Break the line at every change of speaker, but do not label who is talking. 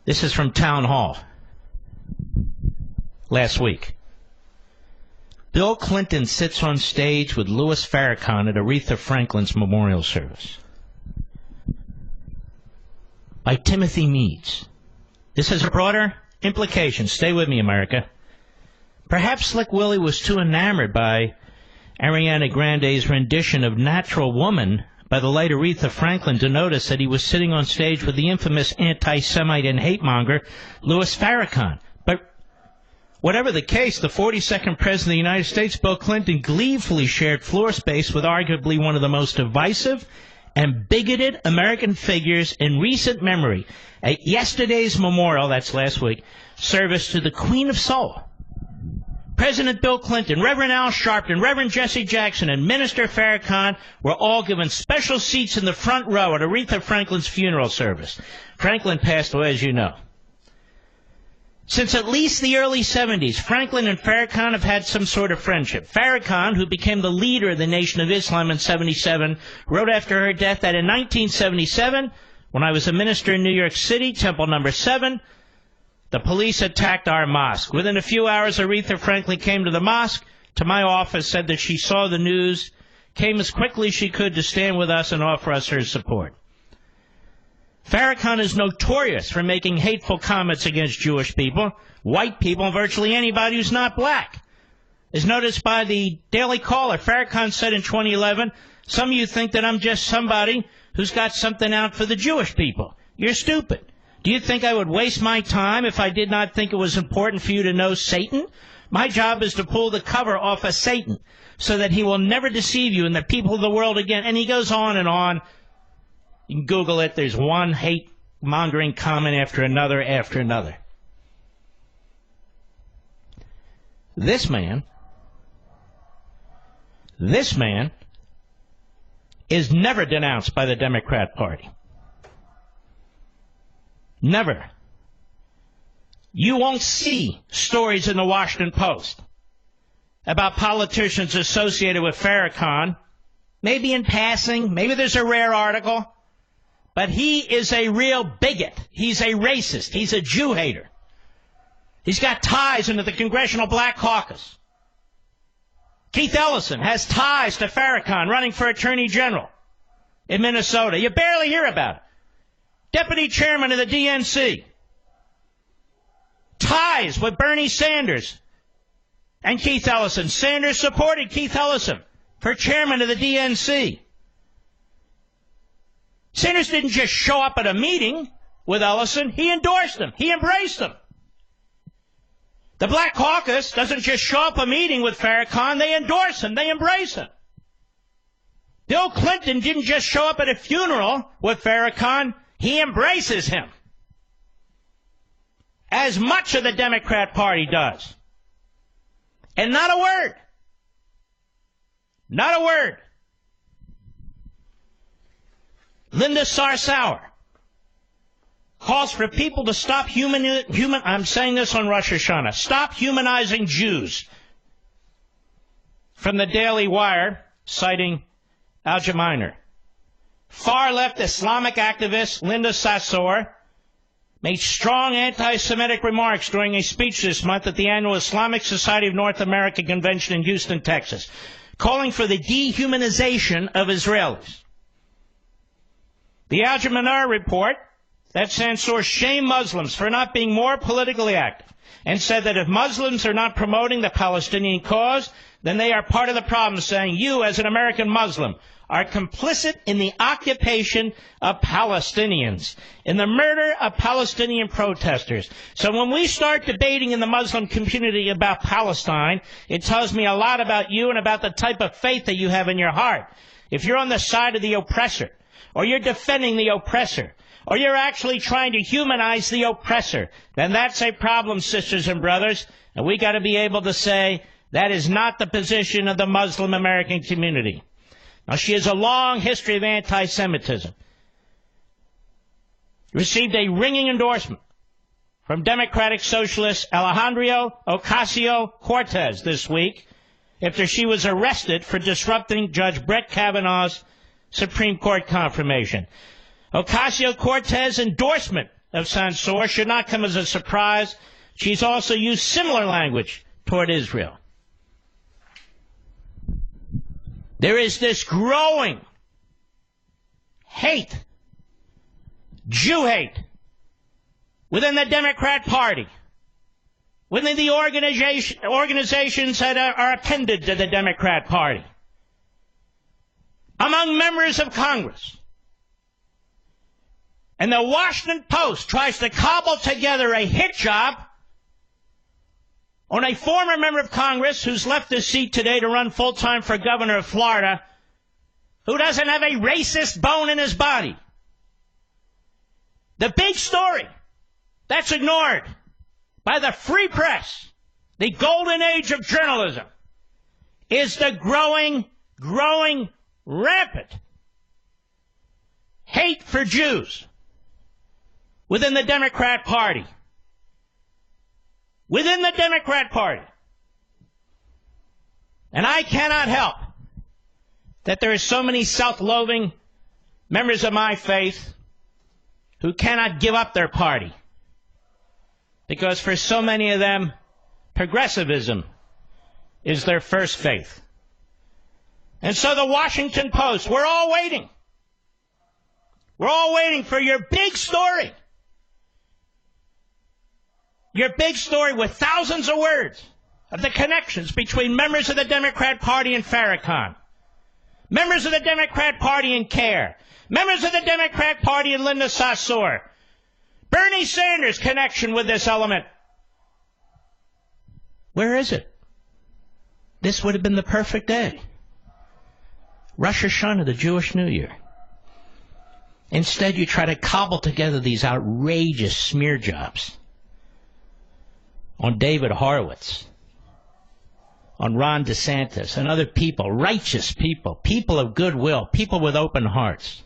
This is from Town Hall last week. Bill Clinton sits on stage with Louis Farrakhan at Aretha Franklin's memorial service. By Timothy Meads. This has a broader implication. Stay with me, America. Perhaps Slick Willie was too enamored by Ariana Grande's rendition of Natural Woman by the late Aretha Franklin to notice that he was sitting on stage with the infamous anti-Semite and hate-monger Louis Farrakhan. But whatever the case, the 42nd President of the United States, Bill Clinton, gleefully shared floor space with arguably one of the most divisive and bigoted American figures in recent memory at yesterday's memorial, that's last week, service to the Queen of Soul. President Bill Clinton, Reverend Al Sharpton, Reverend Jesse Jackson, and Minister Farrakhan were all given special seats in the front row at Aretha Franklin's funeral service. Franklin passed away, as you know. Since at least the early 70s, Franklin and Farrakhan have had some sort of friendship. Farrakhan, who became the leader of the Nation of Islam in 77, wrote after her death that in 1977, when I was a minister in New York City, Temple number 7, the police attacked our mosque. Within a few hours, Aretha Franklin came to the mosque, to my office, said that she saw the news, came as quickly as she could to stand with us and offer us her support. Farrakhan is notorious for making hateful comments against Jewish people, white people, and virtually anybody who's not black. As noticed by the Daily Caller, Farrakhan said in 2011, "Some of you think that I'm just somebody who's got something out for the Jewish people. You're stupid. Do you think I would waste my time if I did not think it was important for you to know Satan? My job is to pull the cover off of Satan so that he will never deceive you and the people of the world again." And he goes on and on. You can Google it. There's one hate-mongering comment after another after another. This man is never denounced by the Democrat Party. Never. You won't see stories in the Washington Post about politicians associated with Farrakhan. Maybe in passing, maybe there's a rare article, but he is a real bigot. He's a racist. He's a Jew hater. He's got ties into the Congressional Black Caucus. Keith Ellison has ties to Farrakhan, running for Attorney General in Minnesota. You barely hear about it. Deputy Chairman of the DNC. Ties with Bernie Sanders and Keith Ellison. Sanders supported Keith Ellison for Chairman of the DNC. Sanders didn't just show up at a meeting with Ellison. He endorsed him. He embraced him. The Black Caucus doesn't just show up at a meeting with Farrakhan. They endorse him. They embrace him. Bill Clinton didn't just show up at a funeral with Farrakhan. He embraces him, as much of the Democrat Party does. And not a word. Not a word. Linda Sarsour calls for people to stop I'm saying this on Rosh Hashanah, stop humanizing Jews. From the Daily Wire, citing Al-Jaminer. Far-left Islamic activist Linda Sarsour made strong anti-Semitic remarks during a speech this month at the annual Islamic Society of North America convention in Houston, Texas, calling for the dehumanization of Israelis. The Al-Jaminer report that Sarsour shamed Muslims for not being more politically active and said that if Muslims are not promoting the Palestinian cause, then they are part of the problem, saying you, as an American Muslim, are complicit in the occupation of Palestinians, in the murder of Palestinian protesters. So when we start debating in the Muslim community about Palestine, it tells me a lot about you and about the type of faith that you have in your heart. If you're on the side of the oppressor, or you're defending the oppressor, or you're actually trying to humanize the oppressor, then that's a problem, sisters and brothers, and we got to be able to say that is not the position of the Muslim American community. Now, she has a long history of anti-Semitism. Received a ringing endorsement from Democratic Socialist Alejandro Ocasio-Cortez this week after she was arrested for disrupting Judge Brett Kavanaugh's Supreme Court confirmation. Ocasio-Cortez's endorsement of censor should not come as a surprise. She's also used similar language toward Israel. There is this growing hate, Jew hate, within the Democrat Party, within the organizations that are appended to the Democrat Party, among members of Congress. And the Washington Post tries to cobble together a hit job on a former member of Congress who's left his seat today to run full-time for governor of Florida, who doesn't have a racist bone in his body. The big story that's ignored by the free press, the golden age of journalism, is the growing, rampant hate for Jews within the Democrat Party. Within the Democrat Party. And I cannot help that there are so many self-loathing members of my faith who cannot give up their party. Because for so many of them, progressivism is their first faith. And so the Washington Post, we're all waiting. We're all waiting for your big story. Your big story with thousands of words of the connections between members of the Democrat Party and Farrakhan, members of the Democrat Party and CARE, members of the Democrat Party and Linda Sarsour, Bernie Sanders' connection with this element. Where is it? This would have been the perfect day. Rosh Hashanah, the Jewish New Year. Instead, you try to cobble together these outrageous smear jobs on David Horowitz, on Ron DeSantis, and other people, righteous people, people of goodwill, people with open hearts.